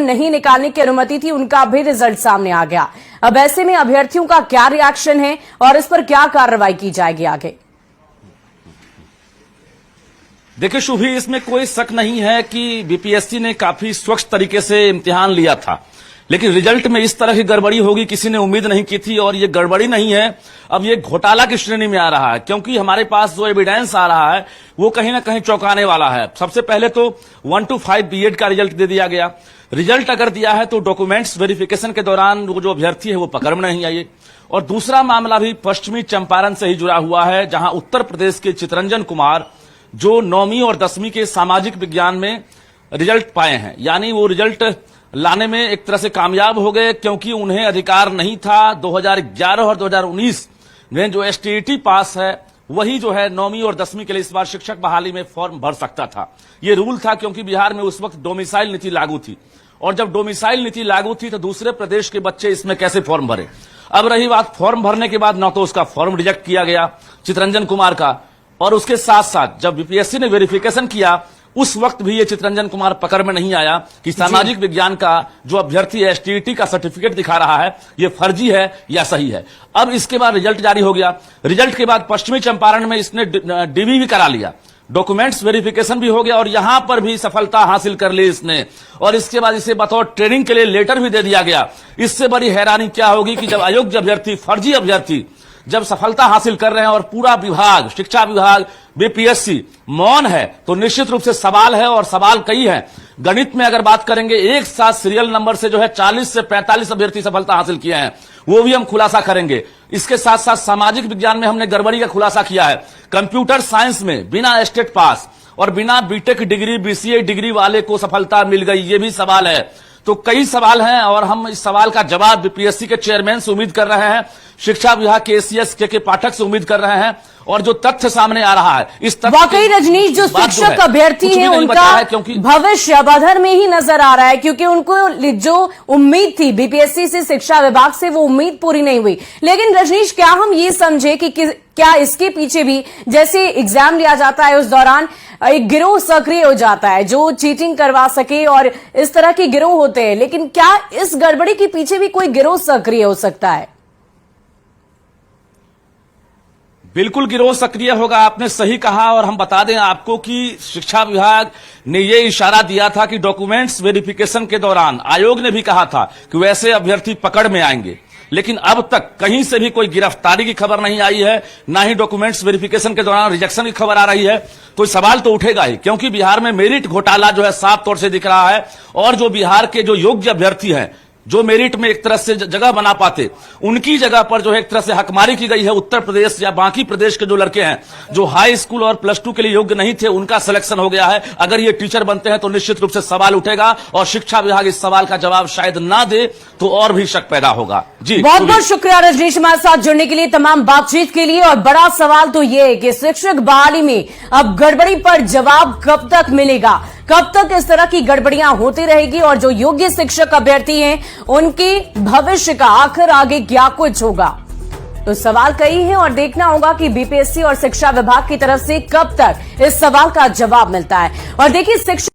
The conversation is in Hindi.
आवेदन नहीं निकालने की अनुमति थी, उनका भी रिजल्ट सामने आ गया। अब ऐसे में अभ्यर्थियों का क्या रिएक्शन है और इस पर क्या कार्रवाई की जाएगी आगे? देखिए शुभी, इसमें कोई शक नहीं है कि बीपीएससी ने काफी स्वच्छ तरीके से इम्तिहान लिया था, लेकिन रिजल्ट में इस तरह की गड़बड़ी होगी किसी ने उम्मीद नहीं की थी। और ये गड़बड़ी नहीं है, अब ये घोटाला की श्रेणी में आ रहा है, क्योंकि हमारे पास जो एविडेंस आ रहा है वो कहीं ना कहीं चौंकाने वाला है। सबसे पहले तो 1 to 5 बीएड का रिजल्ट दे दिया गया। रिजल्ट अगर दिया है तो डॉक्यूमेंट्स वेरिफिकेशन के दौरान वो जो अभ्यर्थी है वो पकड़ में नहीं आए। और दूसरा मामला भी पश्चिमी चंपारण से ही जुड़ा हुआ है, जहां उत्तर प्रदेश के चितरंजन कुमार जो 9वीं और 10वीं के सामाजिक विज्ञान में रिजल्ट पाए हैं, यानी वो रिजल्ट लाने में एक तरह से कामयाब हो गए, क्योंकि उन्हें अधिकार नहीं था 2011 और 2019 में जो एसटीईटी पास है वही जो है 9वीं और 10वीं के लिए इस बार शिक्षक बहाली में फॉर्म भर सकता था। ये रूल था, क्योंकि बिहार में उस वक्त डोमिसाइल नीति लागू थी, और जब डोमिसाइल नीति लागू थी तो दूसरे प्रदेश के बच्चे इसमें कैसे फॉर्म भरे। अब रही बात फॉर्म भरने के बाद, न तो उसका फॉर्म रिजेक्ट किया गया चितरंजन कुमार का, और उसके साथ साथ जब बीपीएससी ने वेरिफिकेशन किया उस वक्त भी ये चितरंजन कुमार पकड़ में नहीं आया कि सामाजिक विज्ञान का जो अभ्यर्थी एसटीईटी का सर्टिफिकेट दिखा रहा है ये फर्जी है या सही है। अब इसके बाद रिजल्ट जारी हो गया। रिजल्ट के बाद पश्चिमी चंपारण में इसने डीवी भी करा लिया, डॉक्यूमेंट्स वेरिफिकेशन भी हो गया, और यहां पर भी सफलता हासिल कर ली इसने। और इसके बाद इसे बतौर ट्रेनिंग के लिए लेटर भी दे दिया गया। इससे बड़ी हैरानी क्या होगी कि जब अयोग्य अभ्यर्थी, फर्जी अभ्यर्थी जब सफलता हासिल कर रहे हैं और पूरा विभाग, शिक्षा विभाग, बीपीएससी मौन है, तो निश्चित रूप से सवाल है, और सवाल कई है। गणित में अगर बात करेंगे, एक साथ सीरियल नंबर से जो है 40 से 45 अभ्यर्थी सफलता हासिल किए हैं, वो भी हम खुलासा करेंगे। इसके साथ साथ सामाजिक विज्ञान में हमने गड़बड़ी का खुलासा किया है। कंप्यूटर साइंस में बिना स्टेट पास और बिना बीटेक डिग्री, बीसीए डिग्री वाले को सफलता मिल गई, ये भी सवाल है। तो कई सवाल हैं, और हम इस सवाल का जवाब बीपीएससी के चेयरमैन से उम्मीद कर रहे हैं, शिक्षा विभाग के एसीएस के पाठक से उम्मीद कर रहे हैं, और जो तथ्य सामने आ रहा है इस तथ्य वाकई रजनीश, जो शिक्षक अभ्यर्थी हैं उनका भविष्य अवधर में ही नजर आ रहा है, क्योंकि उनको जो उम्मीद थी बीपीएससी से, शिक्षा विभाग से, वो उम्मीद पूरी नहीं हुई। लेकिन रजनीश, क्या हम ये समझे कि क्या इसके पीछे भी, जैसे एग्जाम लिया जाता है उस दौरान एक गिरोह सक्रिय हो जाता है जो चीटिंग करवा सके, और इस तरह के गिरोह होते हैं, लेकिन क्या इस गड़बड़ी के पीछे भी कोई गिरोह सक्रिय हो सकता है? बिल्कुल गिरोह सक्रिय होगा, आपने सही कहा। और हम बता दें आपको कि शिक्षा विभाग ने यह इशारा दिया था कि डॉक्यूमेंट्स वेरिफिकेशन के दौरान आयोग ने भी कहा था कि वैसे अभ्यर्थी पकड़ में आएंगे, लेकिन अब तक कहीं से भी कोई गिरफ्तारी की खबर नहीं आई है, ना ही डॉक्यूमेंट्स वेरिफिकेशन के दौरान रिजेक्शन की खबर आ रही है। तो सवाल तो उठेगा ही, क्योंकि बिहार में मेरिट घोटाला जो है साफ तौर से दिख रहा है, और जो बिहार के जो योग्य अभ्यर्थी हैं, जो मेरिट में एक तरह से जगह बना पाते, उनकी जगह पर जो है एक तरह से हकमारी की गई है। उत्तर प्रदेश या बाकी प्रदेश के जो लड़के हैं जो हाई स्कूल और +2 के लिए योग्य नहीं थे, उनका सिलेक्शन हो गया है। अगर ये टीचर बनते हैं तो निश्चित रूप से सवाल उठेगा, और शिक्षा विभाग इस सवाल का जवाब शायद ना दे तो और भी शक पैदा होगा। जी बहुत बहुत शुक्रिया रजनीश, हमारे साथ जुड़ने के लिए, तमाम बातचीत के लिए। और बड़ा सवाल तो ये है कि शिक्षक बहाली में अब गड़बड़ी पर जवाब कब तक मिलेगा, कब तक इस तरह की गड़बड़ियां होती रहेगी, और जो योग्य शिक्षक अभ्यर्थी हैं उनके भविष्य का आखिर आगे क्या कुछ होगा। तो सवाल कई हैं, और देखना होगा कि बीपीएससी और शिक्षा विभाग की तरफ से कब तक इस सवाल का जवाब मिलता है। और देखिए, शिक्षा